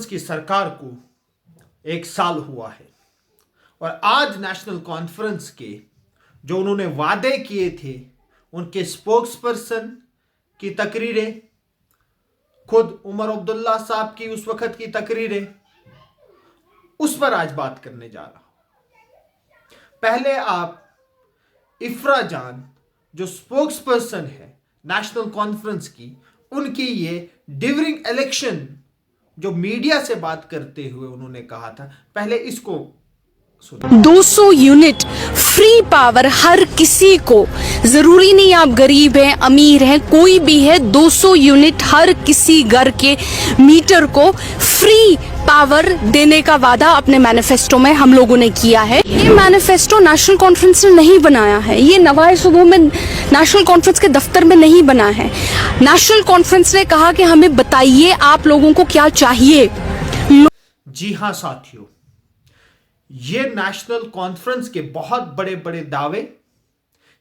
की सरकार को 1 साल हुआ है और आज नेशनल कॉन्फ्रेंस के जो उन्होंने वादे किए थे उनके स्पोक्स पर्सन की तकरीरें, खुद उमर अब्दुल्ला साहब की उस वक्त की तकरीरें, उस पर आज बात करने जा रहा हूं। पहले आप इफ्रा जान जो स्पोक्स पर्सन है नेशनल कॉन्फ्रेंस की, उनकी ये ड्यूरिंग इलेक्शन जो मीडिया से बात करते हुए उन्होंने कहा था, पहले इसको 200 यूनिट फ्री पावर हर किसी को, जरूरी नहीं आप गरीब हैं अमीर हैं कोई भी है, 200 यूनिट हर किसी घर के मीटर को फ्री पावर देने का वादा अपने मैनिफेस्टो में हम लोगों ने किया है। ये मैनिफेस्टो नेशनल कॉन्फ्रेंस ने नहीं बनाया है, ये नवाए सूबों में नेशनल कॉन्फ्रेंस के दफ्तर में नहीं बना है। नेशनल कॉन्फ्रेंस ने कहा कि हमें बताइए आप लोगों को क्या चाहिए। जी हां साथियों, ये नेशनल कॉन्फ्रेंस के बहुत बड़े बड़े दावे,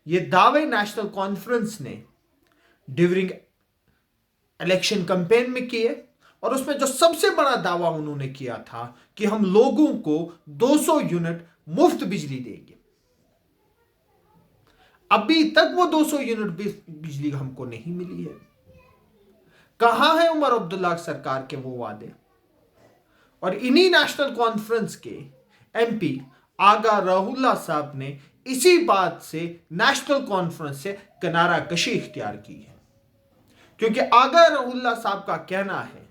ये दावे नेशनल कॉन्फ्रेंस ने ड्यूरिंग इलेक्शन कैंपेन में किए और उसमें जो सबसे बड़ा दावा उन्होंने किया था कि हम लोगों को 200 यूनिट मुफ्त बिजली देंगे। अभी तक वो 200 यूनिट बिजली हमको नहीं मिली है। कहां है उमर अब्दुल्ला सरकार के वो वादे? और इन्हीं नेशनल कॉन्फ्रेंस के एमपी आगा रहुल्ला साहब ने इसी बात से नेशनल कॉन्फ्रेंस से किनारा कशी इख्तियार की है, क्योंकि आगा रहुल्ला साहब का कहना है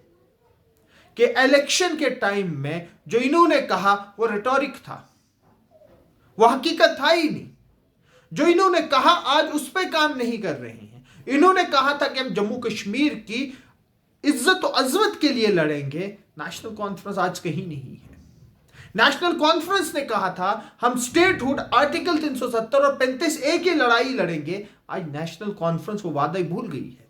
कि इलेक्शन के टाइम में जो इन्होंने कहा वो रिटोरिक था, वो हकीकत था ही नहीं। जो इन्होंने कहा आज उस पर काम नहीं कर रहे हैं। इन्होंने कहा था कि हम जम्मू कश्मीर की इज्जत और अजमत के लिए लड़ेंगे, नेशनल कॉन्फ्रेंस आज कहीं नहीं है। नेशनल कॉन्फ्रेंस ने कहा था हम स्टेटहुड आर्टिकल 370 और 35A की लड़ाई लड़ेंगे, आज नेशनल कॉन्फ्रेंस वो वादा ही भूल गई है।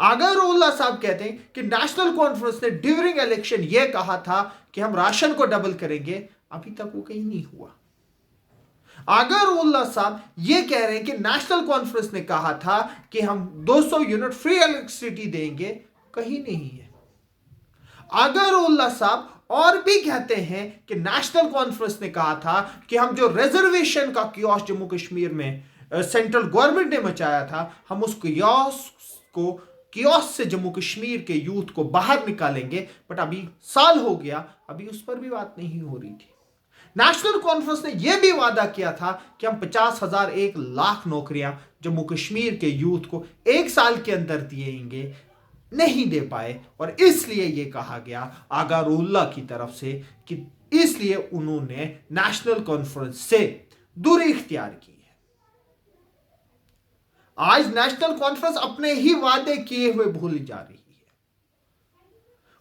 आगा रहुल्ला साहब कहते हैं कि नेशनल कॉन्फ्रेंस ने ड्यूरिंग इलेक्शन यह कहा था कि हम राशन को डबल करेंगे, अभी तक वो कहीं नहीं हुआ। आगा रहुल्ला साहब यह कह रहे हैं कि नेशनल कॉन्फ्रेंस ने कहा था कि हम 200 यूनिट फ्री इलेक्ट्रिसिटी देंगे, कहीं नहीं है। आगा रहुल्ला साहब और भी कहते हैं कि नेशनल कॉन्फ्रेंस ने कहा था कि हम जो रिजर्वेशन का कियोस जम्मू कश्मीर में सेंट्रल गवर्नमेंट ने मचाया था, हम उस कियोस से जम्मू कश्मीर के यूथ को बाहर निकालेंगे। बट अभी साल हो गया, अभी उस पर भी बात नहीं हो रही थी। नेशनल कॉन्फ्रेंस ने यह भी वादा किया था कि हम 50,000 1,00,000 नौकरियां जम्मू कश्मीर के यूथ को 1 साल के अंदर दिएंगे, नहीं दे पाए। और इसलिए यह कहा गया आगा रहुल्ला की तरफ से कि इसलिए उन्होंने नेशनल कॉन्फ्रेंस से दूरी इख्तियार की है। आज नेशनल कॉन्फ्रेंस अपने ही वादे किए हुए भूल जा रही है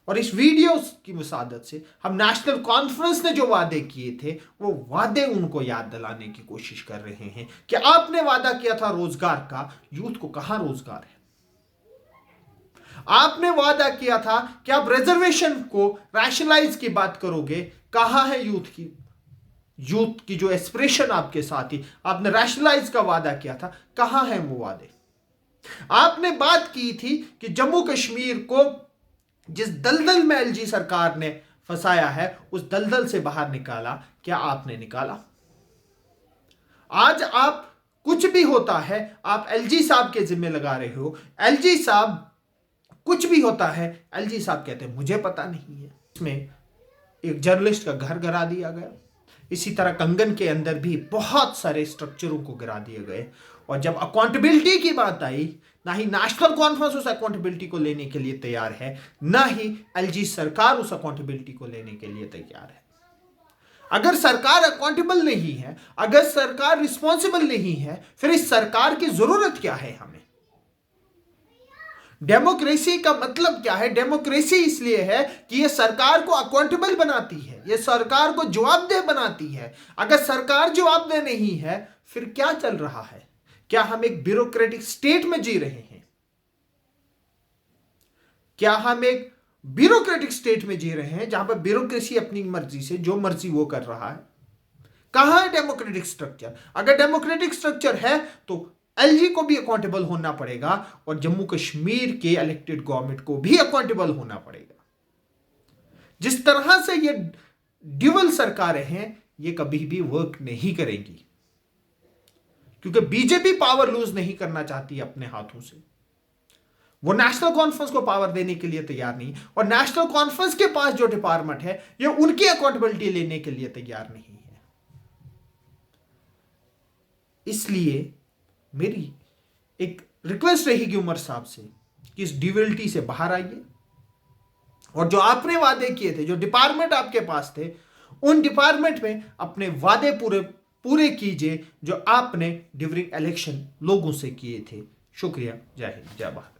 और इस वीडियो की मुसादत से हम नेशनल कॉन्फ्रेंस ने जो वादे किए थे वो वादे उनको याद दिलाने की कोशिश कर रहे हैं कि आपने वादा किया था रोजगार का, यूथ को कहां रोजगार है? आपने वादा किया था कि आप रिजर्वेशन को रैशनलाइज की बात करोगे, कहां है यूथ की जो एस्पिरेशन आपके साथ थी, आपने रैशनलाइज का वादा किया था, कहां है वो वादे? आपने बात की थी कि जम्मू कश्मीर को जिस दलदल में एलजी सरकार ने फंसाया है उस दलदल से बाहर निकाला, क्या आपने निकाला? आज आप कुछ भी होता है आप एलजी साहब के जिम्मे लगा रहे हो। एलजी साहब कुछ भी होता है, एलजी साहब कहते हैं मुझे पता नहीं है। इसमें एक जर्नलिस्ट का घर गिरा दिया गया, इसी तरह कंगन के अंदर भी बहुत सारे स्ट्रक्चरों को गिरा दिए गए। और जब अकाउंटेबिलिटी की बात आई, ना ही नेशनल कॉन्फ्रेंस उस अकाउंटेबिलिटी को लेने के लिए तैयार है, ना ही एलजी सरकार उस अकाउंटेबिलिटी को लेने के लिए तैयार है। अगर सरकार अकाउंटेबल नहीं है, अगर सरकार रिस्पॉन्सिबल नहीं है, फिर इस सरकार की जरूरत क्या है हमें? डेमोक्रेसी का मतलब क्या है? डेमोक्रेसी इसलिए है कि यह सरकार को अकाउंटेबल बनाती है, यह सरकार को जवाबदेह बनाती है। अगर सरकार जवाबदेह नहीं है, फिर क्या चल रहा है? क्या हम एक ब्यूरोक्रेटिक स्टेट में जी रहे हैं? क्या हम एक ब्यूरोक्रेटिक स्टेट में जी रहे हैं जहां पर ब्यूरोक्रेसी अपनी मर्जी से जो मर्जी वो कर रहा है? कहां है डेमोक्रेटिक स्ट्रक्चर? अगर डेमोक्रेटिक स्ट्रक्चर है तो एलजी को भी अकाउंटेबल होना पड़ेगा और जम्मू कश्मीर के इलेक्टेड गवर्नमेंट को भी अकाउंटेबल होना पड़ेगा। जिस तरह से ये ड्यूअल सरकारें हैं, ये कभी भी वर्क नहीं करेंगी, क्योंकि बीजेपी पावर लूज नहीं करना चाहती अपने हाथों से। वो नेशनल कॉन्फ्रेंस को पावर देने के लिए तैयार नहीं, और नेशनल कॉन्फ्रेंस के पास जो डिपार्टमेंट है, ये उनकी अकाउंटेबिलिटी लेने के लिए तैयार नहीं है। इसलिए मेरी एक रिक्वेस्ट रहेगी उमर साहब से कि इस ड्यूअलिटी से बाहर आइए, और जो आपने वादे किए थे, जो डिपार्टमेंट आपके पास थे, उन डिपार्टमेंट में अपने वादे पूरे कीजिए जो आपने ड्यूरिंग इलेक्शन लोगों से किए थे। शुक्रिया। जय हिंद, जय भारत।